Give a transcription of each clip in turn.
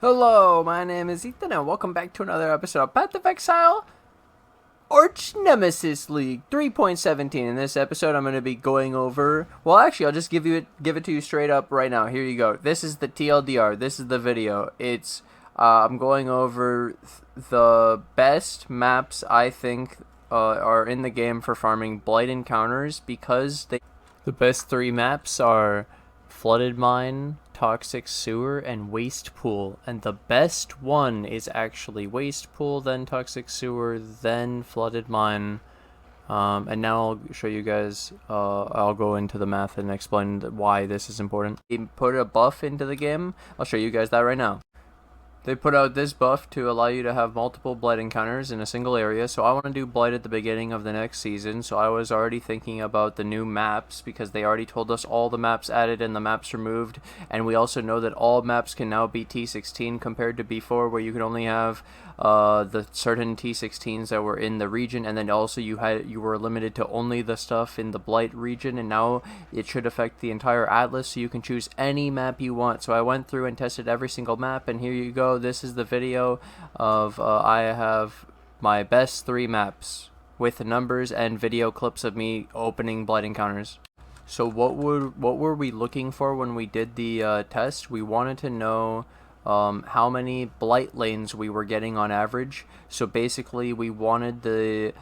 Hello, my name is Ethan, and welcome back to another episode of Path of Exile Archnemesis League 3.17. In this episode, I'm going to be going over. Well, actually, I'll just give it to you straight up right now. Here you go. This is the TLDR. This is the video. It's I'm going over the best maps I think are in the game for farming Blight encounters because the best three maps are Flooded Mine, Toxic Sewer, and Waste Pool, and the best one is actually Waste Pool, then Toxic Sewer, then Flooded Mine. And now I'll show you guys, I'll go into the math and explain why this is important. They put a buff into the game. I'll show you guys that right now. They put out this buff to allow you to have multiple Blight encounters in a single area, so I want to do Blight at the beginning of the next season, so I was already thinking about the new maps, because they already told us all the maps added and the maps removed, and we also know that all maps can now be T16 compared to before, where you could only have the certain T16s that were in the region, and then also you were limited to only the stuff in the Blight region, and now it should affect the entire atlas, so you can choose any map you want. So I went through and tested every single map, and here you go. This is the video of I have my best three maps with numbers and video clips of me opening Blight encounters. So what were we looking for when we did the test? We wanted to know how many Blight lanes we were getting on average. So basically we wanted the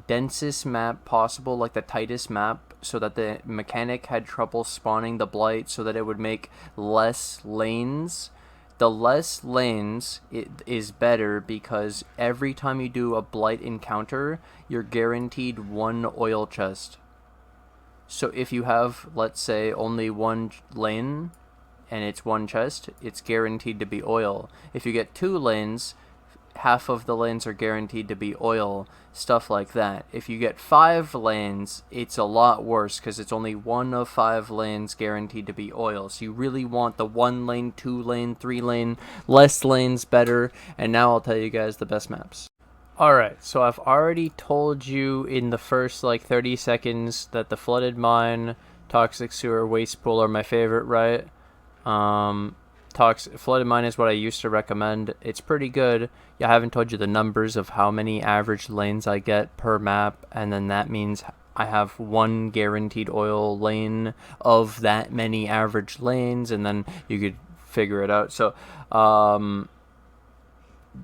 densest map possible, like the tightest map, so that the mechanic had trouble spawning the Blight, so that it would make less lanes. The less lanes it is better, because every time you do a Blight encounter, you're guaranteed one oil chest. So if you have, let's say, only one lane and it's one chest, it's guaranteed to be oil. If you get two lanes, half of the lanes are guaranteed to be oil, stuff like that. If you get 5 lanes, it's a lot worse, because it's only 1 of 5 lanes guaranteed to be oil. So you really want the 1 lane, 2 lane, 3 lane, less lanes better. And now I'll tell you guys the best maps. Alright, so I've already told you in the first like 30 seconds that the Flooded Mine, Toxic Sewer, Waste Pool are my favorite, right? Flooded Mine is what I used to recommend. It's pretty good. Yeah, I haven't told you the numbers of how many average lanes I get per map, and then that means I have one guaranteed oil lane of that many average lanes, and then you could figure it out. So,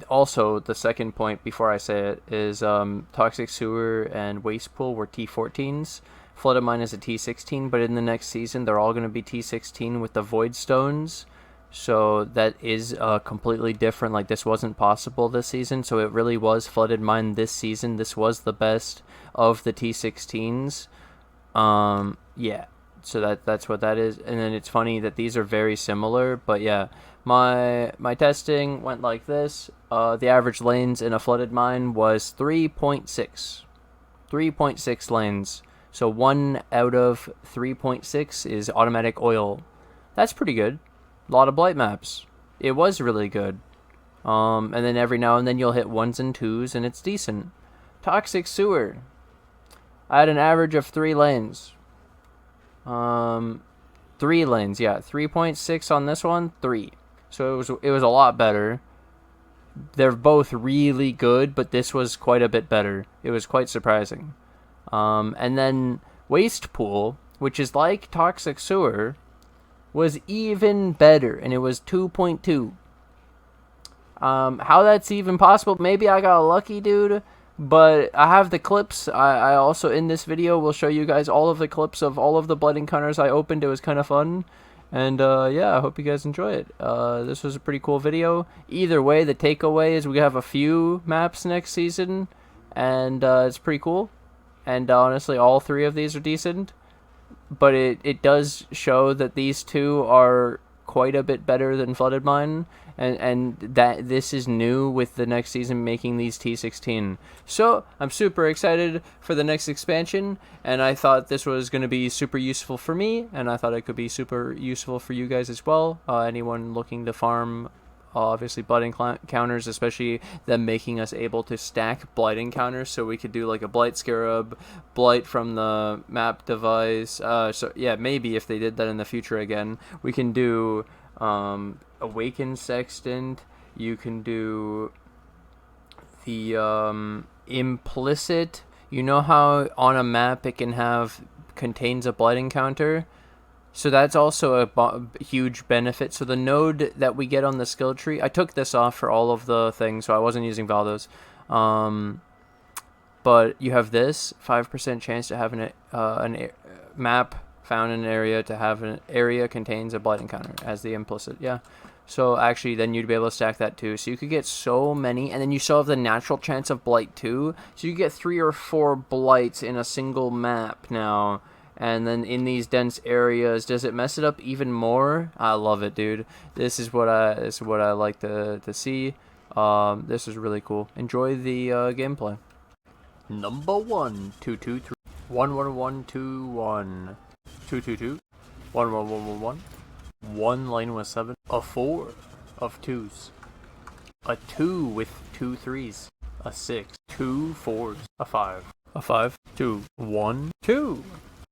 also, the second point before I say it is Toxic Sewer and Waste Pool were T14s. Flooded Mine is a T16, but in the next season, they're all going to be T16 with the Void Stones. So that is completely different. Like, this wasn't possible this season, so it really was Flooded Mine this season. This was the best of the T16s. Yeah, so that's what that is. And then it's funny that these are very similar, but yeah, my testing went like this. The average lanes in a Flooded Mine was 3.6 lanes. So 1 out of 3.6 is automatic oil. That's pretty good. A lot of Blight maps. It was really good. And then every now and then you'll hit 1s and 2s, and it's decent. Toxic Sewer. I had an average of 3 lanes. 3 lanes, yeah. 3.6 on this one, 3. So it was a lot better. They're both really good, but this was quite a bit better. It was quite surprising. And then Waste Pool, which is like Toxic Sewer, was even better, and it was 2.2. How that's even possible? Maybe I got lucky, dude, but I have the clips. I also, in this video, will show you guys all of the clips of all of the Blight encounters I opened. It was kind of fun, and yeah, I hope you guys enjoy it. This was a pretty cool video. Either way, the takeaway is we have a few maps next season, and it's pretty cool. And honestly, all 3 of these are decent. But it does show that these 2 are quite a bit better than Flooded Mine. And that this is new with the next season making these T16. So, I'm super excited for the next expansion. And I thought this was going to be super useful for me. And I thought it could be super useful for you guys as well. Anyone looking to farm obviously Blight encounters, especially them making us able to stack Blight encounters, so we could do like a Blight Scarab, Blight from the map device. So yeah, maybe if they did that in the future again, we can do Awakened Sextant. You can do the implicit. You know how on a map it can have contains a Blight encounter? So that's also a huge benefit. So the node that we get on the skill tree, I took this off for all of the things, so I wasn't using Valdos. But you have this 5% chance to have an map found in an area to have an area contains a Blight encounter as the implicit. Yeah. So actually, then you'd be able to stack that too. So you could get so many, and then you still have the natural chance of Blight too. So you get 3 or 4 Blights in a single map now. And then in these dense areas, does it mess it up even more? I love it, dude. This is what I like to see. This is really cool. Enjoy the gameplay. Number 1, 2, 2, 3, 1, 1, 1, 2, 1, 2, 2, 2, 1, 1, 1, 1, 1. 1 lane with 7, a 4 of 2s, a 2 with 2 3s, a 6, 2 4s, a 5, 2, 1, 2,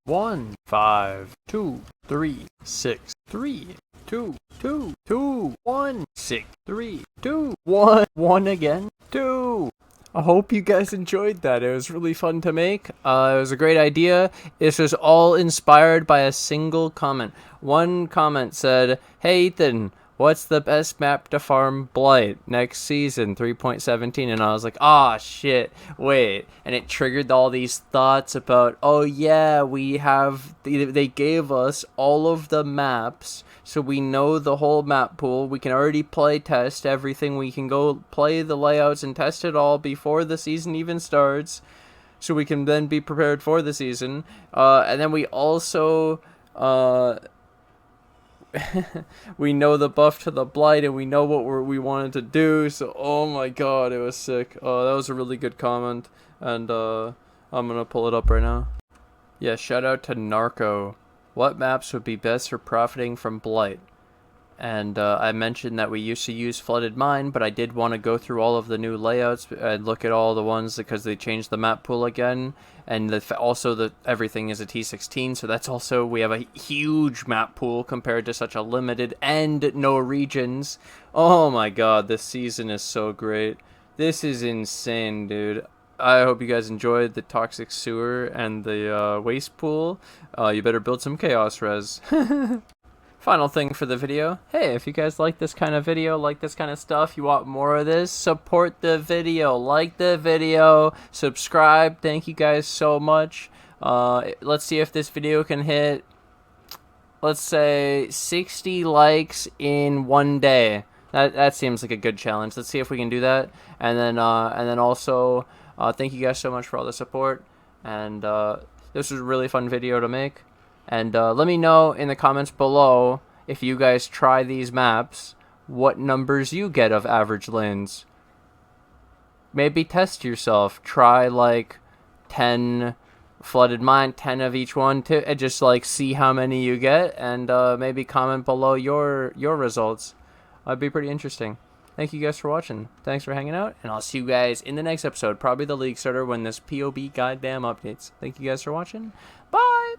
1, 5, 2, 3, 6, 3, 2, 2, 2, 1, 6, 3, 2, 1, 1 again, 2. I hope you guys enjoyed that. It was really fun to make. It was a great idea. This was all inspired by a single comment. One comment said, "Hey Ethan, what's the best map to farm Blight next season, 3.17?" And I was like, "Ah, shit, wait." And it triggered all these thoughts about, oh yeah, they gave us all of the maps, so we know the whole map pool. We can already play test everything. We can go play the layouts and test it all before the season even starts, so we can then be prepared for the season. And then we also we know the buff to the Blight, and we know what we wanted to do. So, oh my god, it was sick. That was a really good comment, and I'm gonna pull it up right now. Yeah, shout out to Narco. What maps would be best for profiting from Blight? And I mentioned that we used to use Flooded Mine, but I did want to go through all of the new layouts and look at all the ones because they changed the map pool again. And also everything is a T16, so that's also, we have a huge map pool compared to such a limited and no regions. Oh my god, this season is so great. This is insane, dude. I hope you guys enjoyed the Toxic Sewer and the Waste Pool. You better build some Chaos Res. Final thing for the video. Hey, if you guys like this kind of video, like this kind of stuff, you want more of this, support the video. Like the video. Subscribe. Thank you guys so much. Let's see if this video can hit, let's say, 60 likes in one day. That seems like a good challenge. Let's see if we can do that. And then also, thank you guys so much for all the support. And this was a really fun video to make. And let me know in the comments below, if you guys try these maps, what numbers you get of average lanes. Maybe test yourself. Try like 10 Flooded Mine, 10 of each one, and just like see how many you get, and maybe comment below your results. That'd be pretty interesting. Thank you guys for watching. Thanks for hanging out, and I'll see you guys in the next episode, probably the League Starter, when this POB goddamn updates. Thank you guys for watching. Bye!